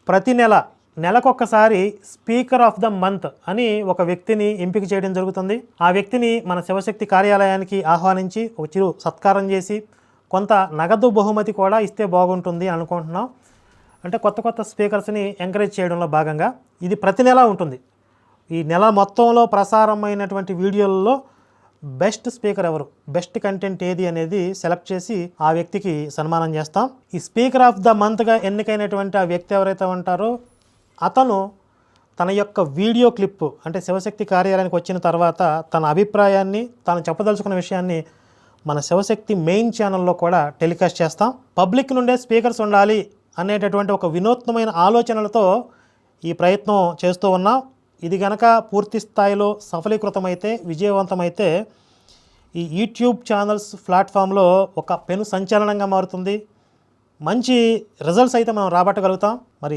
ప్రతి నెలకొకసారి speaker of the month అని ఒక వ్యక్తిని ఎంపిక చేయడం జరుగుతుంది. ఆ వ్యక్తిని మన శివశక్తి కార్యాలయానికి ఆహ్వానించి ఒక చిరు సత్కారం చేసి కొంత నగదు బహుమతి కూడా ఇస్తే బాగుంటుంది అనుకుంటున్నాం. అంటే కొత్త స్పీకర్స్ని ఎంకరేజ్ చేయడంలో భాగంగా ఇది ప్రతి నెల ఉంటుంది. ఈ నెల మొత్తంలో ప్రసారమైనటువంటి వీడియోల్లో బెస్ట్ స్పీకర్ ఎవరు, బెస్ట్ కంటెంట్ ఏది అనేది సెలెక్ట్ చేసి ఆ వ్యక్తికి సన్మానం చేస్తాం. ఈ స్పీకర్ ఆఫ్ ద మంత్గా ఎన్నికైనటువంటి ఆ వ్యక్తి ఎవరైతే ఉంటారో అతను తన యొక్క వీడియో క్లిప్ అంటే శివశక్తి కార్యాలయానికి వచ్చిన తర్వాత తన అభిప్రాయాన్ని తాను చెప్పదలుచుకున్న విషయాన్ని మన శివశక్తి మెయిన్ ఛానల్లో కూడా టెలికాస్ట్ చేస్తాం. పబ్లిక్ నుండే స్పీకర్స్ ఉండాలి అనేటటువంటి ఒక వినూత్నమైన ఆలోచనలతో ఈ ప్రయత్నం చేస్తూ ఉన్నాం. ఇది గనక పూర్తి స్థాయిలో సఫలీకృతమైతే, విజయవంతమైతే ఈ యూట్యూబ్ ఛానల్స్ ప్లాట్ఫామ్లో ఒక పెను సంచలనంగా మారుతుంది. మంచి రిజల్ట్స్ అయితే మనం రాబట్టగలుగుతాం. మరి